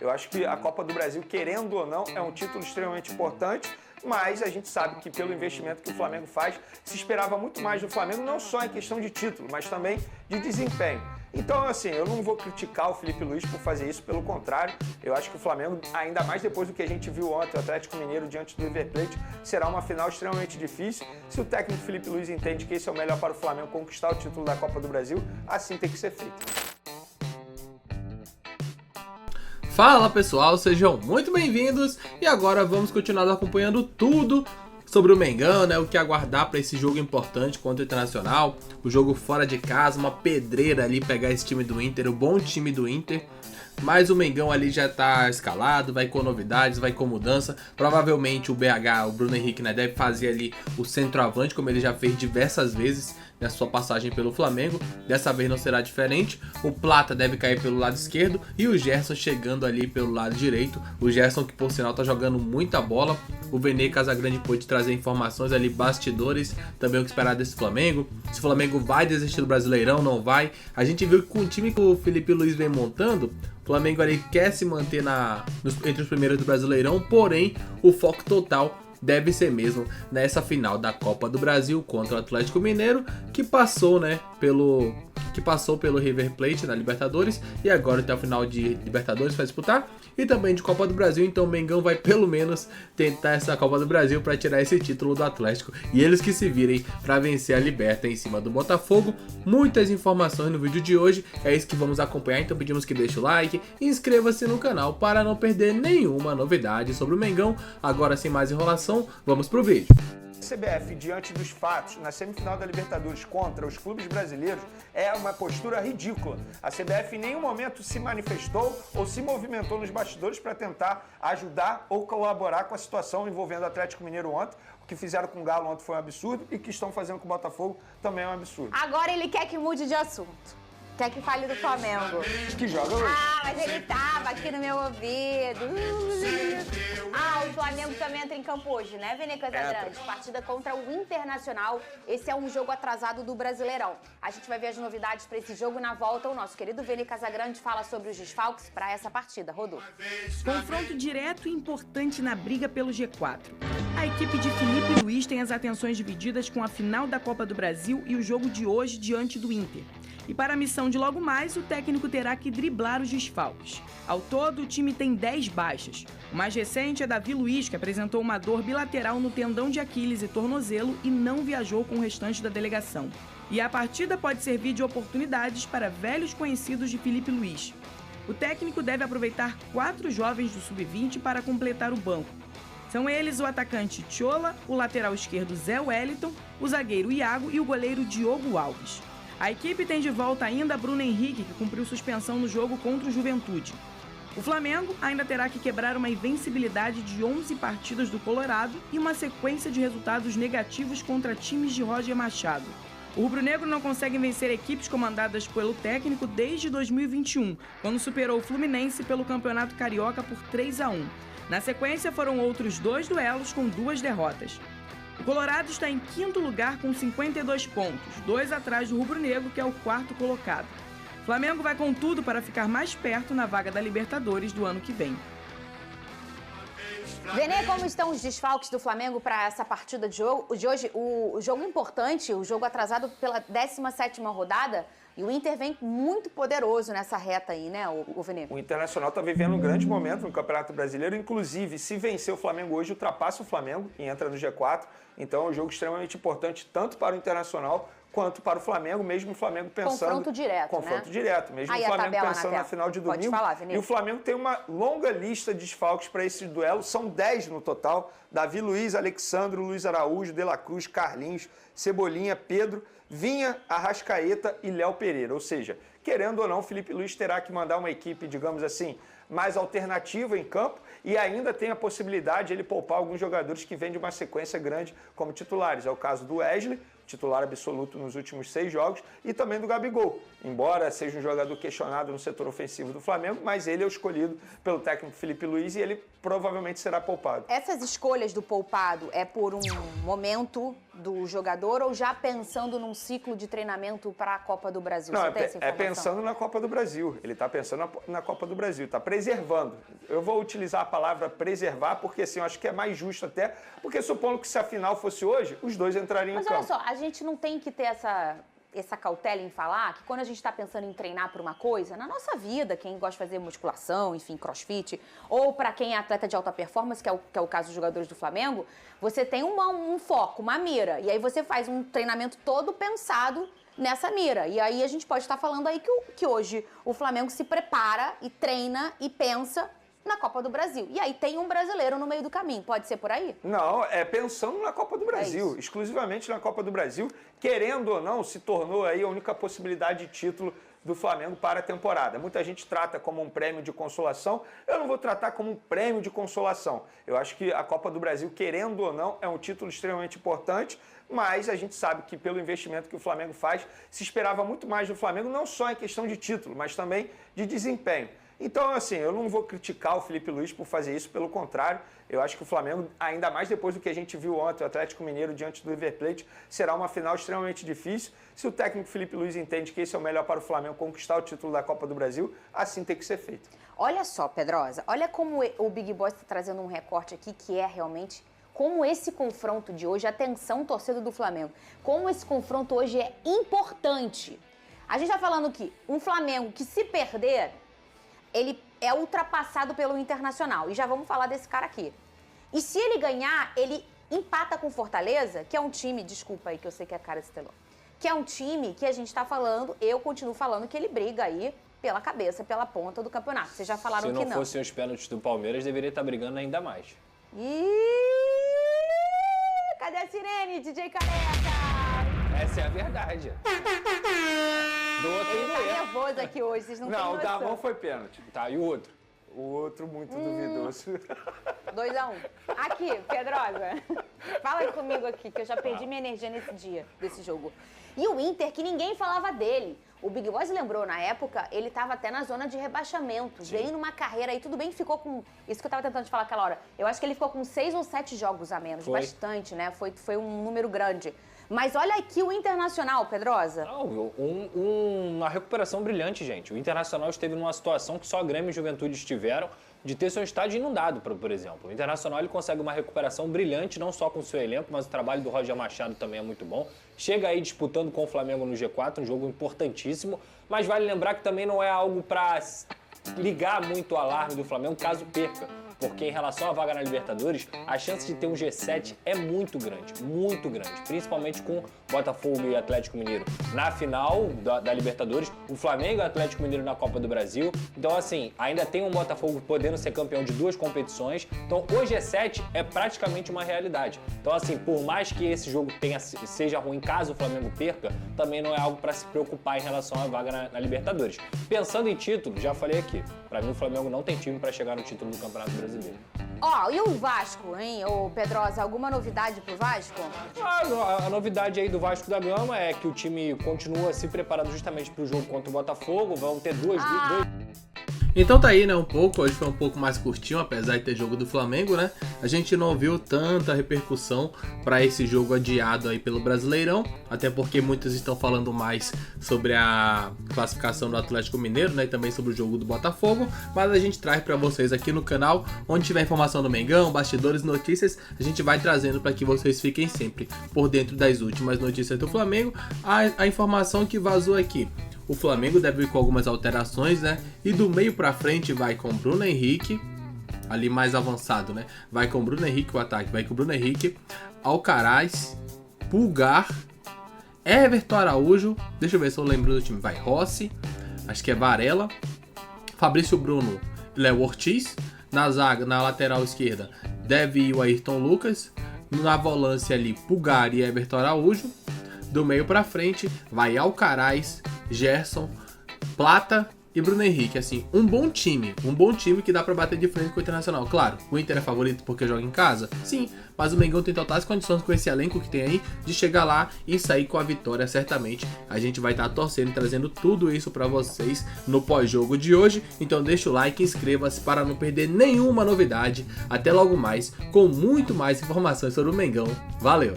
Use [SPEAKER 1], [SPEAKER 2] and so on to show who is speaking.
[SPEAKER 1] Eu acho que a Copa do Brasil, querendo ou não, é um título extremamente importante, mas a gente sabe que pelo investimento que o Flamengo faz, se esperava muito mais do Flamengo, não só em questão de título, mas também de desempenho. Então, assim, eu não vou criticar o Felipe Luiz por fazer isso, pelo contrário, eu acho que o Flamengo, ainda mais depois do que a gente viu ontem, o Atlético Mineiro diante do River Plate, será uma final extremamente difícil. Se o técnico Felipe Luiz entende que esse é o melhor para o Flamengo conquistar o título da Copa do Brasil, assim tem que ser feito.
[SPEAKER 2] Fala pessoal, sejam muito bem-vindos e agora vamos continuar acompanhando tudo sobre o Mengão, né? O que aguardar para esse jogo importante contra o Internacional, o jogo fora de casa, uma pedreira ali pegar esse time do Inter, o bom time do Inter. Mas o Mengão ali já tá escalado, vai com novidades, vai com mudança. Provavelmente o BH, o Bruno Henrique, né, deve fazer ali o centroavante, como ele já fez diversas vezes na sua passagem pelo Flamengo. Dessa vez não será diferente. O Plata deve cair pelo lado esquerdo e o Gerson chegando ali pelo lado direito. O Gerson que por sinal tá jogando muita bola. O Vene Casagrande pôde trazer informações ali, bastidores, também o que esperar desse Flamengo. Se o Flamengo vai desistir do Brasileirão, não vai. A gente viu que com o time que o Felipe Luiz vem montando, o Flamengo ali quer se manter entre os primeiros do Brasileirão, porém o foco total deve ser mesmo nessa final da Copa do Brasil contra o Atlético Mineiro, que passou, né, pelo River Plate na Libertadores e agora tem a final de Libertadores para disputar e também de Copa do Brasil. Então o Mengão vai pelo menos tentar essa Copa do Brasil para tirar esse título do Atlético e eles que se virem para vencer a Liberta em cima do Botafogo. Muitas informações no vídeo de hoje, é isso que vamos acompanhar, então pedimos que deixe o like e inscreva-se no canal para não perder nenhuma novidade sobre o Mengão. Agora, sem mais enrolação, vamos pro vídeo.
[SPEAKER 1] CBF, diante dos fatos, na semifinal da Libertadores contra os clubes brasileiros, é uma postura ridícula. A CBF em nenhum momento se manifestou ou se movimentou nos bastidores para tentar ajudar ou colaborar com a situação envolvendo o Atlético Mineiro ontem. O que fizeram com o Galo ontem foi um absurdo e o que estão fazendo com o Botafogo também é um absurdo.
[SPEAKER 3] Agora ele quer que mude de assunto. Quer que fale do Flamengo.
[SPEAKER 1] Que joga hoje.
[SPEAKER 3] Ah, mas ele tava aqui no meu ouvido. O Flamengo também entra em campo hoje, né, Vene Casagrande? Partida contra o Internacional. Esse é um jogo atrasado do Brasileirão. A gente vai ver as novidades para esse jogo na volta. O nosso querido Vene Casagrande fala sobre os desfalques para essa partida. Rodou.
[SPEAKER 4] Confronto direto e importante na briga pelo G4. A equipe de Felipe Luiz tem as atenções divididas com a final da Copa do Brasil e o jogo de hoje diante do Inter. E para a missão de logo mais, o técnico terá que driblar os desfalques. Ao todo, o time tem 10 baixas. O mais recente é Davi Luiz, que apresentou uma dor bilateral no tendão de Aquiles e tornozelo e não viajou com o restante da delegação. E a partida pode servir de oportunidades para velhos conhecidos de Felipe Luiz. O técnico deve aproveitar 4 jovens do Sub-20 para completar o banco. São eles o atacante Tchola, o lateral esquerdo Zé Wellington, o zagueiro Iago e o goleiro Diogo Alves. A equipe tem de volta ainda Bruno Henrique, que cumpriu suspensão no jogo contra o Juventude. O Flamengo ainda terá que quebrar uma invencibilidade de 11 partidas do Colorado e uma sequência de resultados negativos contra times de Roger Machado. O rubro-negro não consegue vencer equipes comandadas pelo técnico desde 2021, quando superou o Fluminense pelo Campeonato Carioca por 3-1. Na sequência foram outros 2 duelos com 2 derrotas. O Colorado está em 5º lugar com 52 pontos, 2 atrás do rubro-negro, que é o 4º colocado. O Flamengo vai com tudo para ficar mais perto na vaga da Libertadores do ano que vem.
[SPEAKER 3] Vene, como estão os desfalques do Flamengo para essa partida de hoje? O jogo importante, o jogo atrasado pela 17ª rodada, e o Inter vem muito poderoso nessa reta aí, né, o Vene?
[SPEAKER 1] O Internacional está vivendo um grande momento no Campeonato Brasileiro, inclusive, se vencer o Flamengo hoje, ultrapassa o Flamengo e entra no G4. Então é um jogo extremamente importante, tanto para o Internacional quanto para o Flamengo, mesmo o Flamengo pensando...
[SPEAKER 3] Confronto direto,
[SPEAKER 1] Confronto direto, mesmo
[SPEAKER 3] aí
[SPEAKER 1] o Flamengo pensando na final de domingo.
[SPEAKER 3] Pode falar, Vene.
[SPEAKER 1] E o Flamengo tem uma longa lista de desfalques para esse duelo, são 10 no total. Davi Luiz, Alexandro, Luiz Araújo, De La Cruz, Carlinhos, Cebolinha, Pedro, Vinha, Arrascaeta e Léo Pereira. Ou seja, querendo ou não, Felipe Luiz terá que mandar uma equipe, digamos assim, mais alternativa em campo e ainda tem a possibilidade de ele poupar alguns jogadores que vêm de uma sequência grande como titulares. É o caso do Wesley, titular absoluto nos últimos 6 jogos, e também do Gabigol. Embora seja um jogador questionado no setor ofensivo do Flamengo, mas ele é o escolhido pelo técnico Felipe Luiz e ele provavelmente será poupado.
[SPEAKER 3] Essas escolhas do poupado é por um momento do jogador ou já pensando num ciclo de treinamento para a Copa do Brasil?
[SPEAKER 1] Não,
[SPEAKER 3] Você tem essa
[SPEAKER 1] é
[SPEAKER 3] informação?
[SPEAKER 1] pensando na Copa do Brasil. Ele está pensando na Copa do Brasil, está preservando. Eu vou utilizar a palavra preservar porque assim, eu acho que é mais justo até, porque supondo que se a final fosse hoje, os dois entrariam em campo.
[SPEAKER 3] Mas olha só, a gente não tem que ter essa cautela em falar que quando a gente está pensando em treinar para uma coisa, na nossa vida, quem gosta de fazer musculação, enfim, crossfit, ou para quem é atleta de alta performance, que é o caso dos jogadores do Flamengo, você tem um foco, uma mira, e aí você faz um treinamento todo pensado nessa mira. E aí a gente pode estar falando aí que hoje o Flamengo se prepara e treina e pensa na Copa do Brasil. E aí tem um brasileiro no meio do caminho. Pode ser por aí?
[SPEAKER 1] Não, é pensando na Copa do Brasil, exclusivamente na Copa do Brasil. Querendo ou não, se tornou aí a única possibilidade de título do Flamengo para a temporada. Muita gente trata como um prêmio de consolação. Eu não vou tratar como um prêmio de consolação. Eu acho que a Copa do Brasil, querendo ou não, é um título extremamente importante, mas a gente sabe que pelo investimento que o Flamengo faz, se esperava muito mais do Flamengo, não só em questão de título, mas também de desempenho. Então, assim, eu não vou criticar o Felipe Luiz por fazer isso, pelo contrário, eu acho que o Flamengo, ainda mais depois do que a gente viu ontem, o Atlético Mineiro diante do River Plate, será uma final extremamente difícil. Se o técnico Felipe Luiz entende que esse é o melhor para o Flamengo conquistar o título da Copa do Brasil, assim tem que ser feito.
[SPEAKER 3] Olha só, Pedrosa, olha como o Big Boss está trazendo um recorte aqui que é realmente como esse confronto de hoje, atenção, torcedor do Flamengo, como esse confronto hoje é importante. A gente está falando que um Flamengo que se perder, ele é ultrapassado pelo Internacional. E já vamos falar desse cara aqui. E se ele ganhar, ele empata com Fortaleza, que é um time, desculpa aí que eu sei que é a cara desse telão, que é um time que a gente tá falando, eu continuo falando que ele briga aí pela cabeça, pela ponta do campeonato. Vocês já falaram que não.
[SPEAKER 5] Se não fossem os pênaltis do Palmeiras, deveria estar brigando ainda mais.
[SPEAKER 3] Cadê a sirene, DJ Careca?
[SPEAKER 5] Essa é a verdade. Do outro
[SPEAKER 3] Ele tá nervoso aqui hoje, vocês não têm
[SPEAKER 1] Não, o
[SPEAKER 3] noção.
[SPEAKER 1] Davão foi pênalti.
[SPEAKER 5] Tá, e o outro?
[SPEAKER 1] O outro muito duvidoso.
[SPEAKER 3] 2-1. Aqui, Pedrosa. Fala comigo aqui, que eu já perdi minha energia nesse dia, desse jogo. E o Inter, que ninguém falava dele. O Big Boss lembrou, na época, ele estava até na zona de rebaixamento.
[SPEAKER 5] Sim.
[SPEAKER 3] Veio numa carreira aí, tudo bem que ficou com... Isso que eu estava tentando te falar aquela hora. Eu acho que ele ficou com 6 ou 7 jogos a menos.
[SPEAKER 5] Foi.
[SPEAKER 3] Bastante, né? Foi um número grande. Mas olha aqui o Internacional, Pedrosa.
[SPEAKER 5] Não, uma recuperação brilhante, gente. O Internacional esteve numa situação que só Grêmio e Juventude estiveram, de ter seu estádio inundado, por exemplo. O Internacional ele consegue uma recuperação brilhante, não só com o seu elenco, mas o trabalho do Roger Machado também é muito bom. Chega aí disputando com o Flamengo no G4, um jogo importantíssimo, mas vale lembrar que também não é algo para ligar muito o alarme do Flamengo caso perca. Porque em relação à vaga na Libertadores, a chance de ter um G7 é muito grande, principalmente com Botafogo e Atlético Mineiro na final da Libertadores, o Flamengo e o Atlético Mineiro na Copa do Brasil. Então, assim, ainda tem um Botafogo podendo ser campeão de 2 competições. Então, o G7 é praticamente uma realidade. Então, assim, por mais que esse jogo seja ruim caso o Flamengo perca, também não é algo para se preocupar em relação à vaga na Libertadores. Pensando em título, já falei aqui, para mim o Flamengo não tem time para chegar no título do Campeonato Brasileiro.
[SPEAKER 3] Ó, e o Vasco, hein, ô Pedrosa? Alguma novidade pro Vasco?
[SPEAKER 5] A novidade aí do Vasco da Gama é que o time continua se preparando justamente para o jogo contra o Botafogo. Vão ter dois.
[SPEAKER 2] Então tá aí, né, hoje foi um pouco mais curtinho, apesar de ter jogo do Flamengo, né? A gente não viu tanta repercussão para esse jogo adiado aí pelo Brasileirão, até porque muitos estão falando mais sobre a classificação do Atlético Mineiro, né, e também sobre o jogo do Botafogo, mas a gente traz para vocês aqui no canal, onde tiver informação do Mengão, bastidores, notícias, a gente vai trazendo para que vocês fiquem sempre por dentro das últimas notícias do Flamengo. A informação que vazou aqui: o Flamengo deve ir com algumas alterações, né? E do meio pra frente vai com Bruno Henrique, ali mais avançado, né? Vai com Bruno Henrique, o ataque vai com Bruno Henrique, Alcaraz, Pulgar, Everton Araújo, deixa eu ver se eu lembro do time, vai Rossi, acho que é Varela, Fabrício Bruno, Léo Ortiz, na zaga, na lateral esquerda, deve ir o Ayrton Lucas, na volância ali, Pulgar e Everton Araújo, do meio pra frente vai Alcaraz, Gerson, Plata e Bruno Henrique. Assim, um bom time que dá pra bater de frente com o Internacional. Claro, o Inter é favorito porque joga em casa? Sim, mas o Mengão tem totais condições com esse elenco que tem aí de chegar lá e sair com a vitória, certamente. A gente vai estar torcendo e trazendo tudo isso pra vocês no pós-jogo de hoje. Então deixa o like, inscreva-se para não perder nenhuma novidade. Até logo mais, com muito mais informações sobre o Mengão. Valeu!